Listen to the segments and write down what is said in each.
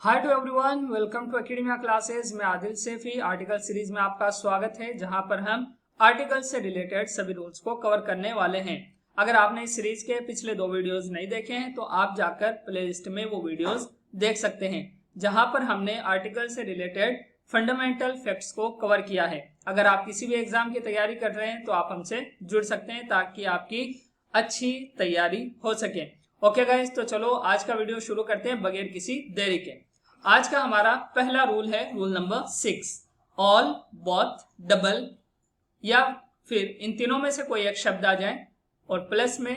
Hi to everyone, welcome to Academia classes. मैं Adil Saifi. Article series में आपका स्वागत है, जहां पर हम आर्टिकल से रिलेटेड सभी रूल्स को कवर करने वाले हैं। अगर आपने इस सीरीज के पिछले 2 वीडियोस नहीं देखे हैं तो आप जाकर प्लेलिस्ट में वो वीडियोस देख सकते हैं, जहां पर हमने आर्टिकल से रिलेटेड फंडामेंटल फैक्ट्स को कवर किया है। अगर आप किसी भी एग्जाम की तैयारी कर रहे हैं तो आप हमसे जुड़ सकते हैं ताकि आपकी अच्छी तैयारी हो सके। ओके गाइस, तो चलो आज का वीडियो शुरू करते हैं बगैर किसी देरी के। आज का हमारा पहला रूल है rule number 6, all, both, double या फिर इन तीनों में से कोई एक शब्द आ जाए और प्लस में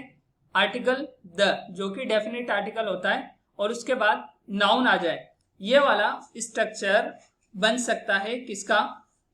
आर्टिकल द जो कि डेफिनेट आर्टिकल होता है और उसके बाद नाउन आ जाए। ये वाला स्ट्रक्चर बन सकता है किसका?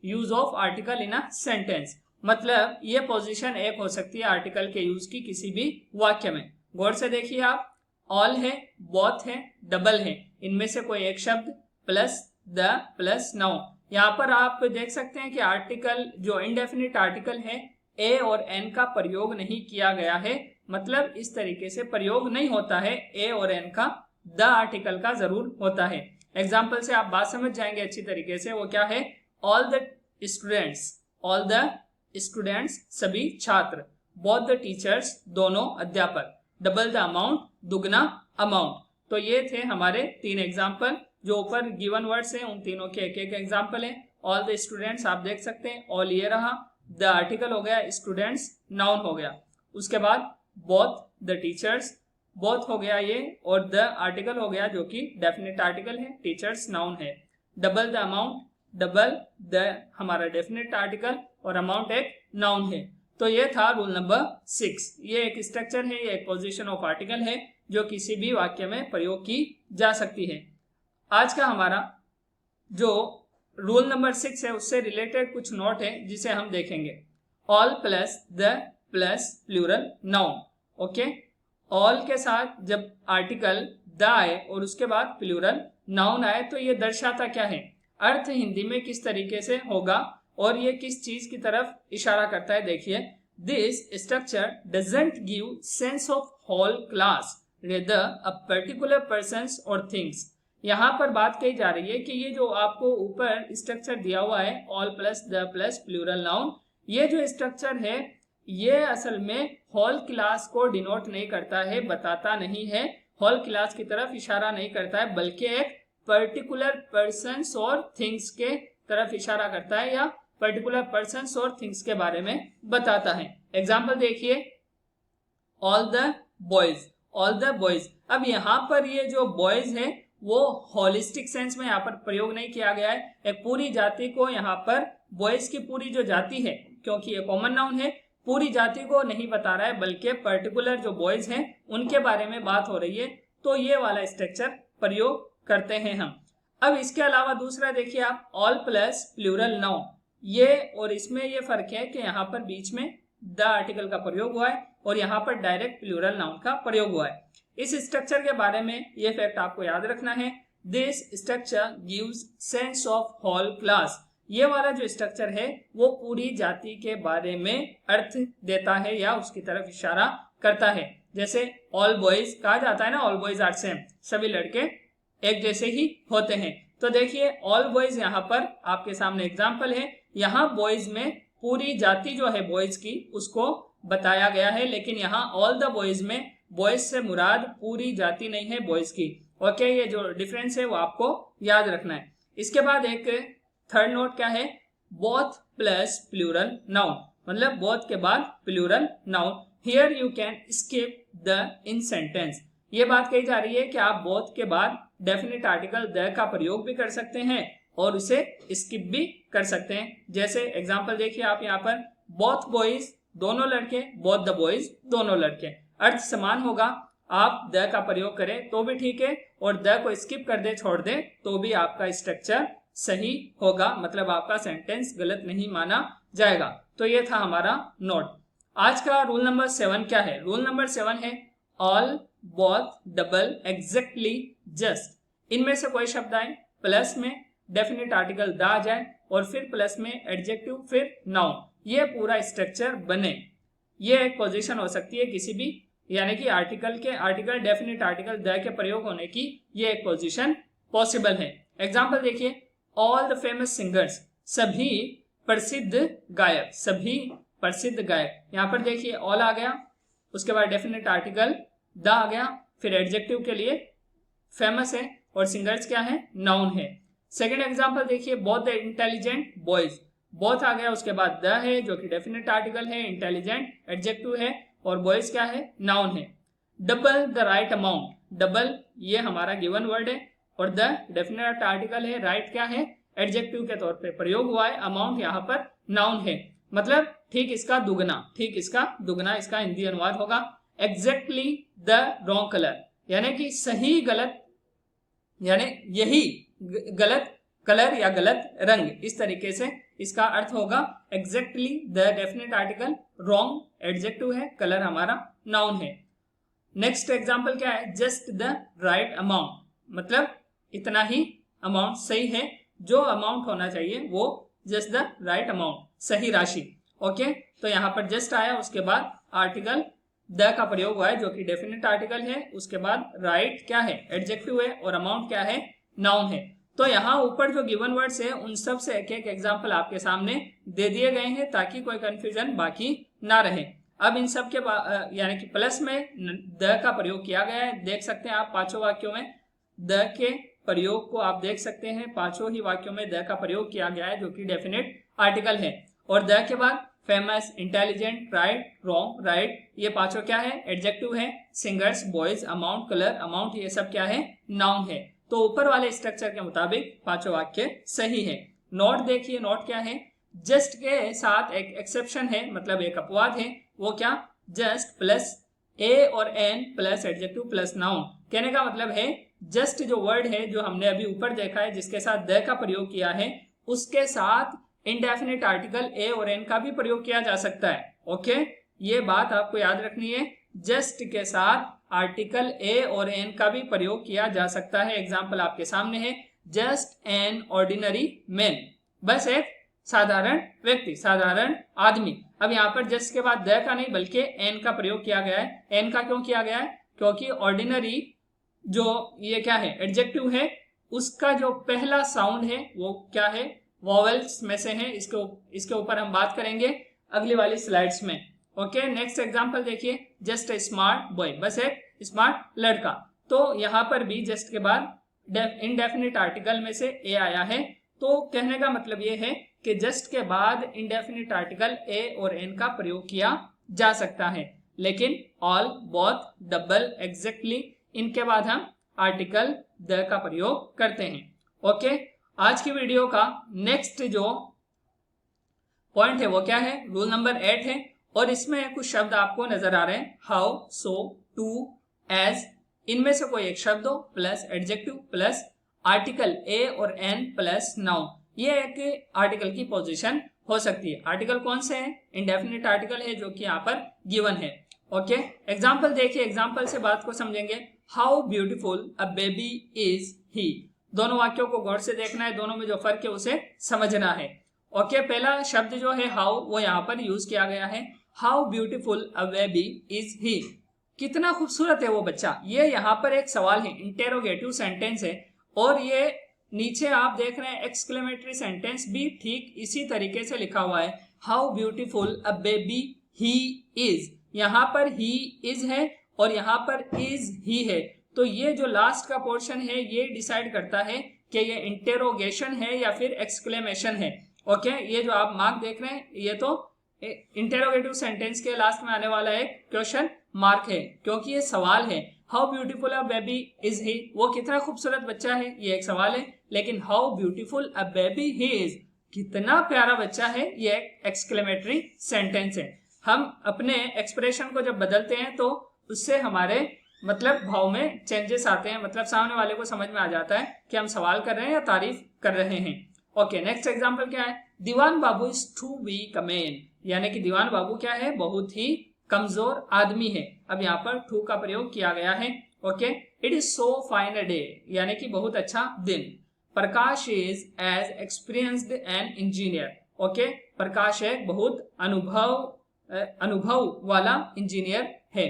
Use of article in a sentence. मतलब ये पोजीशन एक हो सकती है आर्टिकल के यूज की किसी भी वाक्य में। गौर से देखिए आप, ऑल है, बोथ है, डबल है, इनमें से कोई एक शब्द प्लस द प्लस नाउन। यहाँ पर आप देख सकते हैं कि आर्टिकल जो इनडेफिनिट आर्टिकल है ए और एन का प्रयोग नहीं किया गया है। मतलब इस तरीके से प्रयोग नहीं होता है ए और एन का, द आर्टिकल का जरूर होता है। एग्जाम्पल से आप बात समझ जाएंगे अच्छी तरीके से। वो क्या है? All the students, all the students सभी छात्र, बोथ द टीचर्स दोनों अध्यापक, डबल द अमाउंट दुगना अमाउंट। तो ये थे हमारे 3 एग्जाम्पल जो ऊपर गिवन वर्ड्स हैं, उन तीनों के एक एक एग्जाम्पल है। ऑल द स्टूडेंट्स आप देख सकते हैं, ऑल ये रहा, द आर्टिकल हो गया, स्टूडेंट्स नाउन हो गया। उसके बाद बोथ द टीचर्स, बोथ हो गया ये, और द आर्टिकल हो गया जो कि डेफिनेट आर्टिकल है, टीचर्स नाउन है। Double the amount, double the हमारा डेफिनेट आर्टिकल और अमाउंट एक नाउन है। तो ये था रूल नंबर 6। ये एक स्ट्रक्चर है, ये एक पोजीशन ऑफ आर्टिकल है जो किसी भी वाक्य में प्रयोग की जा सकती है। आज का हमारा जो रूल नंबर 6 है उससे रिलेटेड कुछ नोट है जिसे हम देखेंगे। All plus the plus plural noun. Okay, all के साथ जब आर्टिकल द आए और उसके बाद प्लूरल नाउन आए तो ये दर्शाता क्या है, अर्थ हिंदी में किस तरीके से होगा और ये किस चीज की तरफ इशारा करता है। देखिए, this structure doesn't give sense of whole class rather a particular persons और थिंग्स। यहाँ पर बात कही जा रही है कि ये जो आपको ऊपर स्ट्रक्चर दिया हुआ है all plus the plus plural noun, ये जो स्ट्रक्चर है ये असल में होल क्लास को डिनोट नहीं करता है, बताता नहीं है, होल क्लास की तरफ इशारा नहीं करता है, बल्कि एक पर्टिकुलर पर्सन्स और थिंग्स के तरफ इशारा करता है या पर्टिकुलर पर्सन्स और थिंग्स के बारे में बताता है। एग्जाम्पल देखिए, all the boys, all the boys. अब यहाँ पर ये जो बॉयज है वो होलिस्टिक सेंस में यहाँ पर प्रयोग नहीं किया गया है। एक पूरी जाति को यहाँ पर बॉयज की पूरी जो जाति है, क्योंकि ये कॉमन नाउन है, पूरी जाति को नहीं बता रहा है बल्कि पर्टिकुलर जो बॉयज हैं उनके बारे में बात हो रही है। तो ये वाला स्ट्रक्चर प्रयोग करते हैं हम। अब इसके अलावा दूसरा देखिए आप, ऑल प्लस प्लूरल नाउन। ये और इसमें ये फर्क है कि यहाँ पर बीच में द आर्टिकल का प्रयोग हुआ है और यहाँ पर डायरेक्ट प्लूरल नाउन का प्रयोग हुआ है। इस स्ट्रक्चर के बारे में ये फैक्ट आपको याद रखना है, this structure gives sense of whole class. ये वाला जो स्ट्रक्चर है वो पूरी जाति के बारे में अर्थ देता है या उसकी तरफ इशारा करता है। जैसे ऑल बॉयज कहा जाता है ना, ऑल बॉयज आर सेम, सभी लड़के एक जैसे ही होते हैं। तो देखिए, ऑल बॉयज यहाँ पर आपके सामने एग्जाम्पल है। यहाँ बॉयज में पूरी जाति जो है बॉयज की उसको बताया गया है, लेकिन यहाँ ऑल द बॉयज में बॉयज से मुराद पूरी जाति नहीं है बॉयज की। ओके, ये जो डिफरेंस है वो आपको याद रखना है। इसके बाद एक थर्ड नोट क्या है, बोथ प्लस प्लूरल नाउन, मतलब बोथ के बाद plural noun. Here you can skip the in sentence. ये बात कही जा रही है कि आप बोथ के बाद डेफिनेट आर्टिकल द का प्रयोग भी कर सकते हैं और उसे स्किप भी कर सकते हैं। जैसे एग्जांपल देखिए आप यहाँ पर, बोथ बॉयज दोनों लड़के, बोथ द बॉयज दोनों लड़के। अर्थ समान होगा, आप द का प्रयोग करें तो भी ठीक है और द को स्किप कर दे, छोड़ दे तो भी आपका स्ट्रक्चर सही होगा, मतलब आपका सेंटेंस गलत नहीं माना जाएगा। तो ये था हमारा नोट। आज का रूल नंबर 7 क्या है? रूल नंबर 7 है all, both, double, exactly, just. इनमें से कोई शब्द आए, प्लस में डेफिनेट आर्टिकल द आ जाए और फिर प्लस में एडजेक्टिव फिर नाउन, ये पूरा स्ट्रक्चर बने। ये एक पोजीशन हो सकती है किसी भी, यानी कि आर्टिकल डेफिनेट आर्टिकल द के प्रयोग होने की ये एक पोजीशन पॉसिबल है। एग्जाम्पल देखिए, ऑल द फेमस सिंगर्स, सभी प्रसिद्ध गायक, सभी प्रसिद्ध गायक। यहाँ पर देखिए ऑल आ गया, उसके बाद डेफिनेट आर्टिकल द आ गया, फिर एडजेक्टिव के लिए फेमस है और सिंगर्स क्या है, नाउन है। सेकेंड एग्जाम्पल देखिए, both the intelligent boys, both आ गया, उसके बाद द है जो कि डेफिनेट आर्टिकल है, इंटेलिजेंट एडजेक्टिव है और बॉयज क्या है, नाउन है। Double the right amount, double ये हमारा गिवन वर्ड है और द डेफिनेट आर्टिकल है, राइट क्या है, एडजेक्टिव के तौर पे प्रयोग हुआ है, अमाउंट यहाँ पर नाउन है, मतलब ठीक इसका दुगना, ठीक इसका दुगना इसका हिंदी अनुवाद होगा। एग्जैक्टली द रॉन्ग कलर, यानी कि सही गलत, यानी यही गलत कलर या गलत रंग, इस तरीके से इसका अर्थ होगा। Exactly the definite article, wrong adjective है, कलर हमारा नाउन है। नेक्स्ट एग्जांपल क्या है, जस्ट द राइट अमाउंट, मतलब इतना ही अमाउंट सही है, जो अमाउंट होना चाहिए वो जस्ट द राइट अमाउंट, सही राशि। ओके, तो यहाँ पर जस्ट आया, उसके बाद आर्टिकल द का प्रयोग हुआ है जो कि डेफिनेट आर्टिकल है, उसके बाद राइट क्या है, एडजेक्टिव है और अमाउंट क्या है, नाउन है। तो यहाँ ऊपर जो गिवन वर्ड्स है उन सब से एक एक एग्जांपल आपके सामने दे दिए गए हैं ताकि कोई कंफ्यूजन बाकी ना रहे। अब इन सब के यानी कि प्लस में द का प्रयोग किया गया है, देख सकते हैं आप पांचों वाक्यों में द के प्रयोग को आप देख सकते हैं, पांचों ही वाक्यों में द का प्रयोग किया गया है जो कि डेफिनेट आर्टिकल है। और द के बाद famous, intelligent, right, wrong, right, ये पांचों क्या है, एडजेक्टिव है। Singers, boys, amount, colour, amount, ये सब क्या है, नाउन है। तो ऊपर वाले स्ट्रक्चर के मुताबिक पांचों वाक्य सही है। नोट देखिए, नोट क्या है, जस्ट के साथ एक एक्सेप्शन है, मतलब एक अपवाद है, वो क्या, जस्ट प्लस ए और an plus adjective plus noun. कहने का मतलब है जस्ट जो वर्ड है जो हमने अभी ऊपर देखा है जिसके साथ द का प्रयोग किया है, उसके साथ इंडेफिनिट आर्टिकल ए और एन का भी प्रयोग किया जा सकता है। ओके, ये बात आपको याद रखनी है, जस्ट के साथ आर्टिकल ए और एन का भी प्रयोग किया जा सकता है। एग्जाम्पल आपके सामने है, जस्ट एन ऑर्डिनरी मैन, बस एक साधारण व्यक्ति, साधारण आदमी। अब यहाँ पर जस्ट के बाद द का नहीं बल्कि एन का प्रयोग किया गया है। एन का क्यों किया गया है, क्योंकि ऑर्डिनरी जो ये क्या है, एडजेक्टिव है, उसका जो पहला साउंड है वो क्या है, वॉवेल्स में से है। इसके ऊपर हम बात करेंगे अगली वाली स्लाइड्स में। ओके, नेक्स्ट एग्जांपल देखिए, जस्ट ए स्मार्ट बॉय, बस एक स्मार्ट लड़का। तो यहाँ पर भी जस्ट के बाद इनडेफिनिट आर्टिकल में से ए आया है, तो कहने का मतलब ये है कि जस्ट के बाद इनडेफिनिट आर्टिकल ए और एन का प्रयोग किया जा सकता है, लेकिन ऑल, बोथ, डबल, एग्जैक्टली, इनके बाद हम आर्टिकल द का प्रयोग करते हैं। ओके, आज की वीडियो का नेक्स्ट जो पॉइंट है वो क्या है, रूल नंबर 8 है, और इसमें कुछ शब्द आपको नजर आ रहे हैं, हाउ, सो, टू, एज, इनमें से कोई एक शब्द हो plus adjective plus article a और एन प्लस नाउन, ये एक आर्टिकल की पोजीशन हो सकती है। आर्टिकल कौन से हैं, इंडेफिनिट आर्टिकल है जो कि यहाँ पर गिवन है। ओके, एग्जाम्पल देखिए, एग्जाम्पल से बात को समझेंगे। How beautiful a baby is he, दोनों वाक्यों को गौर से देखना है, दोनों में जो फर्क है उसे समझना है। ओके, पहला शब्द जो है हाउ, वो यहाँ पर यूज किया गया है, how beautiful a baby is he, कितना खूबसूरत है वो बच्चा। ये यहाँ पर एक सवाल है, इंटेरोगेटिव सेंटेंस है, और ये नीचे आप देख रहे हैं एक्सक्लेमेटरी सेंटेंस भी ठीक इसी तरीके से लिखा हुआ है, how beautiful a baby he is. यहाँ पर ही इज है और यहाँ पर इज ही है, तो ये जो लास्ट का पोर्शन है ये डिसाइड करता है कि ये इंटेरोगेशन है या फिर एक्सक्लेमेशन है। ओके, ये जो आप मार्क देख रहे हैं ये तो इंटेरोगेटिव सेंटेंस के लास्ट में आने वाला एक क्वेश्चन मार्क है, क्योंकि ये सवाल है। How beautiful a baby is he, वो कितना खूबसूरत बच्चा है, ये एक सवाल है, लेकिन how beautiful a baby he is, कितना प्यारा बच्चा है, ये एक एक्सक्लेमेटरी सेंटेंस है। हम अपने एक्सप्रेशन को जब बदलते हैं तो उससे हमारे मतलब भाव में चेंजेस आते हैं, मतलब सामने वाले को समझ में आ जाता है कि हम सवाल कर रहे हैं या तारीफ कर रहे हैं। ओके, नेक्स्ट एग्जांपल क्या है, Diwan Babu is too weak a man, यानी कि दीवान बाबू क्या है, बहुत ही कमजोर आदमी है। अब यहाँ पर टू का प्रयोग किया गया है। Okay, it is so fine a day, यानी कि बहुत अच्छा दिन। Prakash is as experienced an engineer, okay, Prakash एक बहुत अनुभव वाला इंजीनियर है।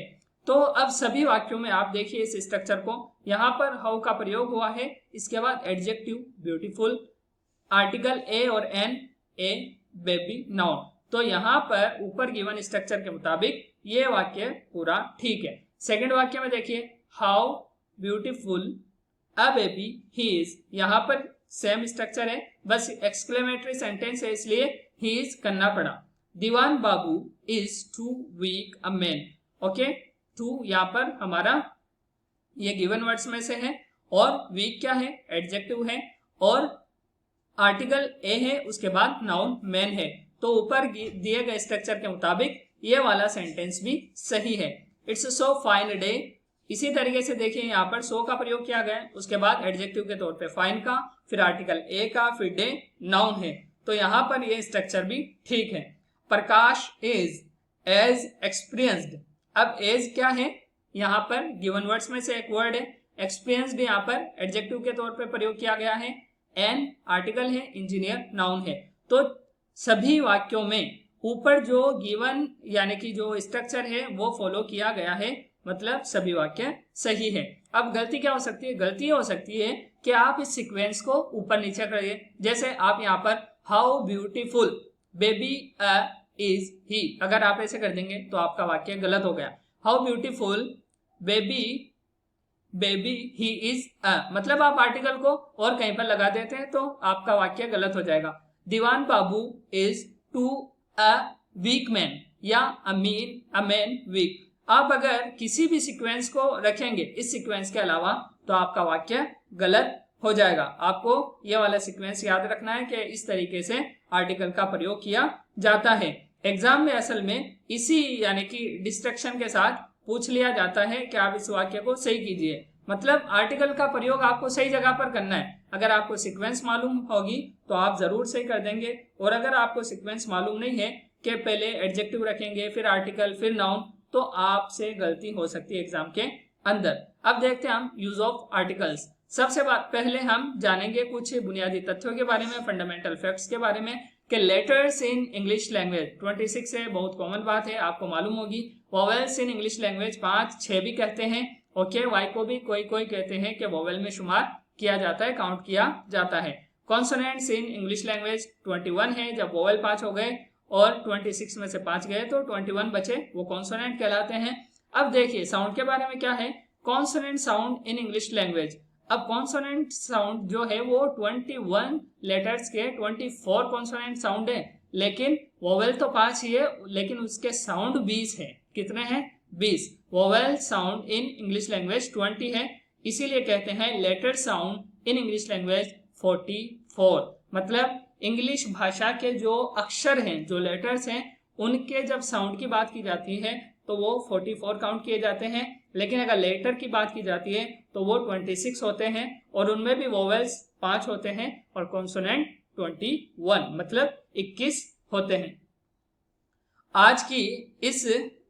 तो अब सभी वाक्यों में आप देखिए इस स्ट्रक्चर को, यहाँ पर हाउ का प्रयोग हुआ है, इसके बाद एडजेक्टिव ब्यूटीफुल, आर्टिकल ए और एन, ए, बेबी, नाउन। तो यहाँ पर ऊपर गिवन स्ट्रक्चर के मुताबिक ये वाक्य पूरा ठीक है। सेकंड वाक्य में देखिए, how beautiful a baby he is, यहाँ पर सेम स्ट्रक्चर है, बस एक्सक्लेमेटरी सेंटेंस है इसलिए ही इज करना पड़ा। Diwan Babu is too weak a man, okay, too यहाँ पर हमारा ये गिवन वर्ड्स में से है, और वीक क्या है, एडजेक्टिव है, और आर्टिकल ए है, उसके बाद नाउन मैन है। तो ऊपर दिए गए स्ट्रक्चर के मुताबिक ये वाला सेंटेंस भी सही है। इट्स सो फाइन डे, इसी तरीके से देखिए यहाँ पर सो का प्रयोग किया गया है, उसके बाद एडजेक्टिव के तौर पे फाइन का, फिर आर्टिकल ए का, फिर डे, नाउन है। तो यहाँ पर ये स्ट्रक्चर भी ठीक है। प्रकाश इज एज एक्सपीरियंस्ड, अब एज क्या है, यहाँ पर गिवन वर्ड्स में से एक वर्ड है, एक्सपीरियंस्ड यहाँ पर एडजेक्टिव के तौर पे प्रयोग किया गया है, एन आर्टिकल है, इंजीनियर नाउन है। तो सभी वाक्यों में ऊपर जो गिवन यानी कि जो स्ट्रक्चर है वो फॉलो किया गया है, मतलब सभी वाक्य सही है। अब गलती क्या हो सकती है, गलती हो सकती है कि आप इस सीक्वेंस को ऊपर नीचे करिए, जैसे आप यहाँ पर how beautiful baby is he, अगर आप ऐसे कर देंगे तो आपका वाक्य गलत हो गया। How beautiful baby he is मतलब आप आर्टिकल को और कहीं पर लगा देते हैं तो आपका वाक्य गलत हो जाएगा। Diwan Babu is too a weak man, या अ मैन वीक। आप अगर किसी भी सीक्वेंस को रखेंगे इस सीक्वेंस के अलावा तो आपका वाक्य गलत हो जाएगा। आपको यह वाला सीक्वेंस याद रखना है कि इस तरीके से आर्टिकल का प्रयोग किया जाता है। एग्जाम में असल में इसी यानी कि डिस्ट्रक्शन के साथ पूछ लिया जाता है कि आप इस वाक्य को सही कीजिए, मतलब आर्टिकल का प्रयोग आपको सही जगह पर करना है। अगर आपको सीक्वेंस मालूम होगी तो आप जरूर सही कर देंगे, और अगर आपको सीक्वेंस मालूम नहीं है कि पहले एडजेक्टिव रखेंगे फिर आर्टिकल फिर नाउन, तो आपसे गलती हो सकती है एग्जाम के अंदर। अब देखते हैं हम यूज ऑफ आर्टिकल्स। सबसे पहले हम जानेंगे कुछ बुनियादी तथ्यों के बारे में, फंडामेंटल फैक्ट्स के बारे में, कि लेटर्स इन इंग्लिश लैंग्वेज 26 है, बहुत कॉमन बात है, आपको मालूम होगी। वोवेल्स इन इंग्लिश लैंग्वेज 5, 6 भी कहते हैं, ओके, वाई को भी कोई कहते हैं कि वोवेल में शुमार किया जाता है, काउंट किया जाता है। कॉन्सोनेंट्स इन इंग्लिश लैंग्वेज 21 है, जब वोवेल 5 हो गए और 26 में से 5 गए तो 21 बचे, वो कॉन्सोनेंट कहलाते हैं। अब देखिए साउंड के बारे में क्या है, consonant sound in English language. अब कॉन्सोनेंट साउंड जो है वो 21 लेटर्स के 24 कॉन्सोनेंट साउंड है, लेकिन वोवेल तो 5 ही है, लेकिन उसके साउंड 20 है। कितने हैं, 20। Vowel sound in English language 20 है, इसीलिए कहते हैं letter sound in English language 44। मतलब इंग्लिश भाषा के जो अक्षर हैं, जो लेटर्स हैं, उनके जब साउंड की बात की जाती है तो वो 44 काउंट किए जाते हैं, लेकिन अगर लेटर की बात की जाती है तो वो 26 होते हैं, और उनमें भी वोवेल्स 5 होते हैं और कॉन्सोनेंट 21 मतलब 21 होते हैं। आज की इस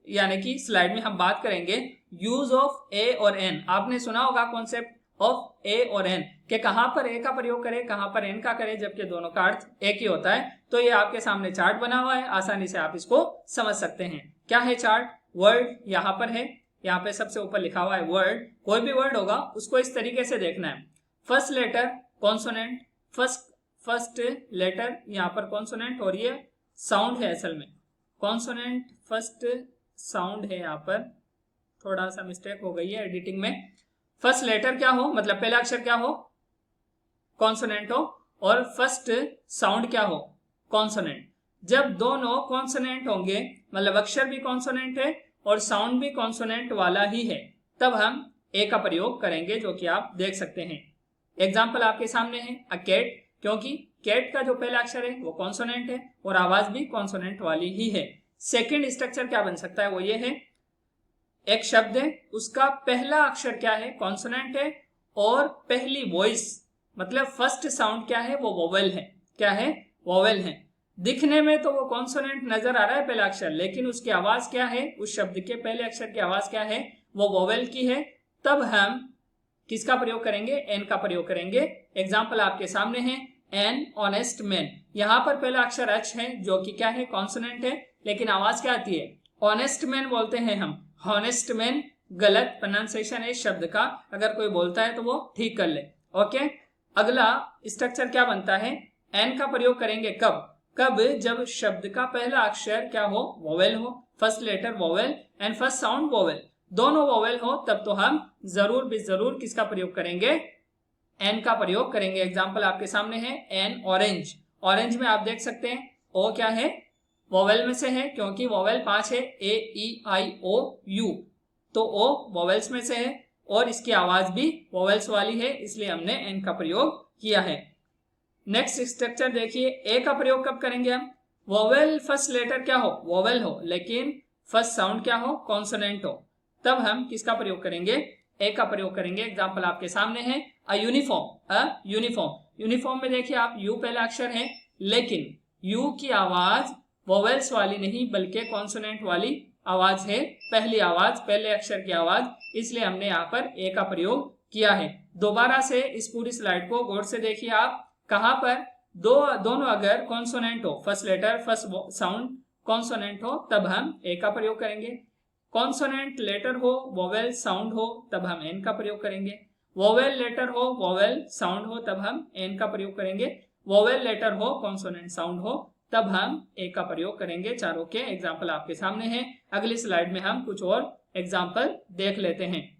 यानी कि स्लाइड में हम बात करेंगे यूज ऑफ ए और एन। आपने सुना होगा कॉन्सेप्ट ऑफ ए और एन, कि कहां पर ए का प्रयोग करें, कहां पर एन का करें, जबकि दोनों का अर्थ एक ही होता है। तो ये आपके सामने चार्ट बना हुआ है, आसानी से आप इसको समझ सकते हैं। क्या है चार्ट, वर्ड यहाँ पर है, यहाँ पे सबसे ऊपर लिखा हुआ है वर्ड। कोई भी वर्ड होगा उसको इस तरीके से देखना है, first letter consonant, first letter यहाँ पर कॉन्सोनेंट, और ये साउंड है असल में, कॉन्सोनेंट फर्स्ट साउंड है, यहाँ पर थोड़ा सा मिस्टेक हो गई है एडिटिंग में। फर्स्ट लेटर क्या हो, मतलब पहला अक्षर क्या हो, कॉन्सोनेंट हो, और फर्स्ट साउंड क्या हो, कॉन्सोनेंट। जब दोनों कॉन्सोनेंट होंगे, मतलब अक्षर भी कॉन्सोनेंट है और साउंड भी कॉन्सोनेंट वाला ही है, तब हम ए का प्रयोग करेंगे, जो कि आप देख सकते हैं। एग्जाम्पल आपके सामने है अ कैट, क्योंकि कैट का जो पहला अक्षर है वो कॉन्सोनेंट है और आवाज भी कॉन्सोनेंट वाली ही है। सेकेंड स्ट्रक्चर क्या बन सकता है, वो ये है, एक शब्द है, उसका पहला अक्षर क्या है, कॉन्सोनेंट है, और पहली वॉइस मतलब फर्स्ट साउंड क्या है, वो वोवेल है। क्या है, वोवेल है। दिखने में तो वो कॉन्सोनेंट नजर आ रहा है पहला अक्षर, लेकिन उसकी आवाज क्या है, उस शब्द के पहले अक्षर की आवाज क्या है, वो वोवेल की है। तब हम किसका प्रयोग करेंगे, एन का प्रयोग करेंगे। एग्जाम्पल आपके सामने है, एन ऑनेस्ट मैन। यहाँ पर पहला अक्षर एच है, जो कि क्या है, कॉन्सोनेंट है, लेकिन आवाज क्या आती है, ऑनेस्ट मैन बोलते हैं हम। हॉनेस्ट मैन गलत प्रोनाउंसिएशन है इस शब्द का, अगर कोई बोलता है तो वो ठीक कर ले। ओके, अगला स्ट्रक्चर क्या बनता है, एन का प्रयोग करेंगे कब, जब शब्द का पहला अक्षर क्या हो, वोवेल हो, first letter vowel and first sound vowel, दोनों वोवेल हो, तब तो हम जरूर भी जरूर किसका प्रयोग करेंगे, एन का प्रयोग करेंगे। एग्जाम्पल आपके सामने है, एन ऑरेंज, ऑरेंज में आप देख सकते हैं ओ क्या है, वोवेल में से है, क्योंकि वोवेल 5 है, ए ई आई ओ यू, तो ओ वोवेल्स में से है और इसकी आवाज भी वोवेल्स वाली है, इसलिए हमने एन का प्रयोग किया है। नेक्स्ट स्ट्रक्चर देखिए, ए का प्रयोग कब करेंगे हम, वोवेल फर्स्ट लेटर क्या हो, वोवेल हो, लेकिन फर्स्ट साउंड क्या हो, कॉन्सोनेंट हो, तब हम किसका प्रयोग करेंगे, ए का प्रयोग करेंगे। एग्जाम्पल आपके सामने है, अ यूनिफॉर्म, यूनिफॉर्म में देखिए आप यू पहला अक्षर है, लेकिन यू की आवाज वोवेल्स वाली नहीं बल्कि कॉन्सोनेंट वाली आवाज है, पहली आवाज, पहले अक्षर की आवाज, इसलिए हमने यहाँ पर ए का प्रयोग किया है। दोबारा से इस पूरी स्लाइड को गौर से देखिए आप, कहां पर दोनों अगर कॉन्सोनेंट हो, first letter first sound consonant हो, तब हम ए का प्रयोग करेंगे, कॉन्सोनेंट लेटर हो, वोवेल साउंड हो, तब हम एन का प्रयोग करेंगे, वोवेल लेटर हो, वोवेल साउंड हो, तब हम एन का प्रयोग करेंगे, वोवेल लेटर हो, कॉन्सोनेंट साउंड हो, तब हम ए का प्रयोग करेंगे। चारों के एग्जाम्पल आपके सामने हैं। अगली स्लाइड में हम कुछ और एग्जाम्पल देख लेते हैं।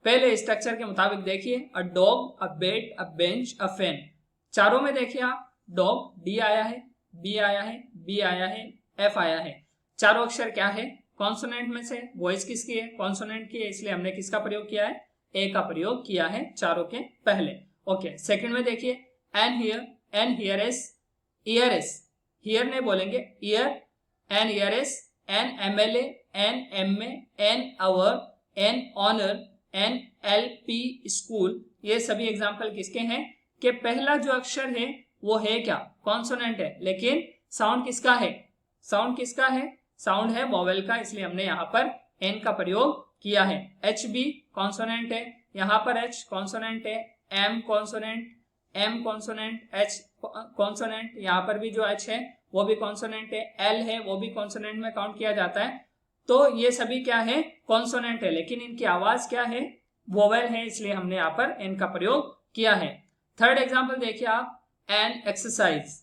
पहले स्ट्रक्चर के मुताबिक देखिए, a dog, a bed, a bench, a fan, चारों में देखिए आप, डॉग डी आया है, बी आया है, बी आया है, एफ आया है, चारों अक्षर क्या है, कॉन्सोनेंट में से, वॉइस किसकी है, कॉन्सोनेंट की है, इसलिए हमने किसका प्रयोग किया है, ए का प्रयोग किया है चारों के पहले। ओके, सेकंड में देखिए, an here is, ear is, here नहीं बोलेंगे, ear, an ear is, an MLA, an MA, an hour, an honour, an L P school, ये सभी एग्जाम्पल किसके हैं कि पहला जो अक्षर है वो है क्या, कॉन्सोनेंट है, लेकिन साउंड किसका है, साउंड है वोवेल का, इसलिए हमने यहाँ पर एन का प्रयोग किया है। एच बी कॉन्सोनेंट है, यहाँ पर एच कॉन्सोनेंट है, M consonant, M consonant, H consonant, यहाँ पर भी जो एच है वो भी कॉन्सोनेंट है, एल है वो भी कॉन्सोनेंट में काउंट किया जाता है, तो ये सभी क्या है, कॉन्सोनेंट है, लेकिन इनकी आवाज क्या है, वोवेल है, इसलिए हमने यहाँ पर एन का प्रयोग किया है। थर्ड एग्जाम्पल देखिए आप, एन एक्सरसाइज,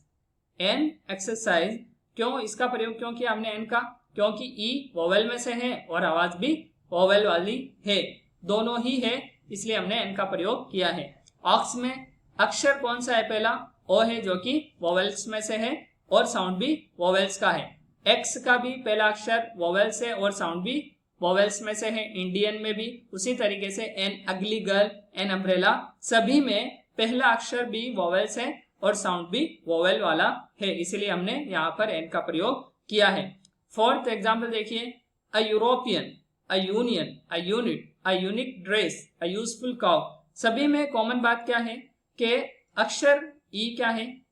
क्यों इसका प्रयोग क्यों किया हमने एन का, क्योंकि ई वोवेल में से है और आवाज भी वोवेल वाली है, दोनों ही है, इसलिए हमने एन का प्रयोग किया है। ऑक्स में अक्षर कौन सा है, पहला ओ है जो कि वोवेल्स में से है और साउंड भी वोवेल्स का है। एक्स का भी पहला अक्षर वोवेल्स है और साउंड भी वोवेल्स में से है, इंडियन में भी उसी तरीके से, एन अगली गर्ल, एन अम्ब्रेला, सभी में पहला अक्षर भी वोवेल्स है और साउंड भी वोवेल वाला है, इसलिए हमने यहाँ पर एन का प्रयोग किया है। फोर्थ एग्जाम्पल देखिए, a European, a union, a unit, a unique dress, a useful cow, सभी में कॉमन बात क्या है कि अक्षर ई क्या है,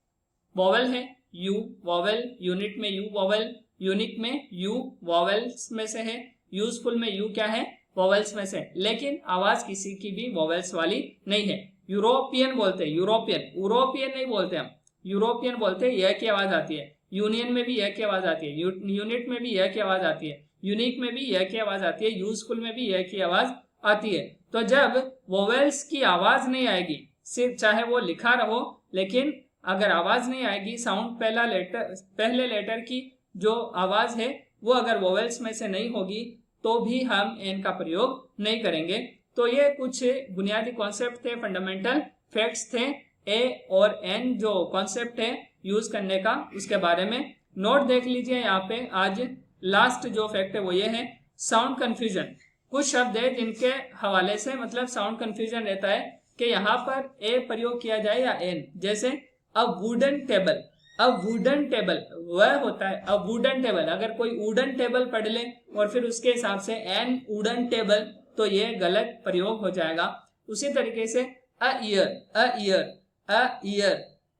वोवेल है, यू वोवेल, यूनिट में यू वोवेल, यूनिक में यू वोवेल्स में से है, यूजफुल में यू क्या है, वोवेल्स में से, लेकिन आवाज किसी की भी वोवेल्स वाली नहीं है। यूरोपियन बोलते हैं, यूरोपियन नहीं बोलते हम, यूरोपियन बोलते हैं, यह की आवाज आती है, यूनियन में भी यह की आवाज आती है, यूनिट में भी यह की आवाज आती है, यूनिक में भी यह की आवाज आती है, यूजफुल में भी यह की आवाज आती है। तो जब वोवेल्स की आवाज नहीं आएगी, सिर्फ चाहे वो लिखा रहो, लेकिन अगर आवाज नहीं आएगी, साउंड पहले लेटर की जो आवाज है वो अगर वोवेल्स में से नहीं होगी, तो भी हम एन का प्रयोग नहीं करेंगे। तो ये कुछ बुनियादी कॉन्सेप्ट थे, फंडामेंटल फैक्ट्स थे, ए और एन जो कॉन्सेप्ट है यूज करने का, उसके बारे में नोट देख लीजिए। यहाँ पे आज लास्ट जो फैक्ट है वो ये है, साउंड कंफ्यूजन, कुछ शब्द है जिनके हवाले से मतलब साउंड कंफ्यूजन रहता है कि यहाँ पर ए प्रयोग किया जाए या एन, जैसे a wooden table, a wooden table वह होता है अ वुडन टेबल, अगर कोई वुडन टेबल पढ़ ले और फिर उसके हिसाब से एन वुडन टेबल, तो ये गलत प्रयोग हो जाएगा। उसी तरीके से a year,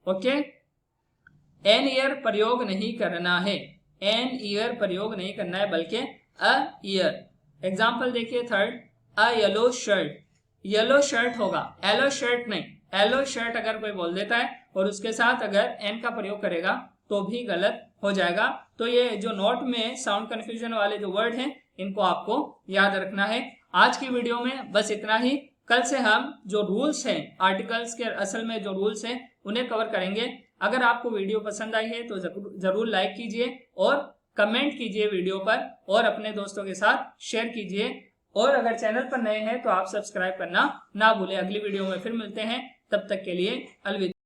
okay, an year प्रयोग नहीं करना है, एन ईयर प्रयोग नहीं करना है, बल्कि अ ईयर। एग्जाम्पल देखिए थर्ड, अ येलो शर्ट, येलो शर्ट होगा, येलो शर्ट नहीं, येलो शर्ट अगर कोई बोल देता है और उसके साथ अगर एन का प्रयोग करेगा तो भी गलत हो जाएगा। तो ये जो नोट में साउंड कंफ्यूजन वाले जो वर्ड हैं इनको आपको याद रखना है। आज की वीडियो में बस इतना ही। कल से हम जो रूल्स हैं आर्टिकल्स के, असल में जो रूल्स हैं उन्हें कवर करेंगे। अगर आपको वीडियो पसंद आई है तो जरूर लाइक कीजिए और कमेंट कीजिए वीडियो पर और अपने दोस्तों के साथ शेयर कीजिए। और अगर चैनल पर नए हैं तो आप सब्सक्राइब करना ना भूलें। अगली वीडियो में फिर मिलते हैं, तब तक के लिए अलविदा।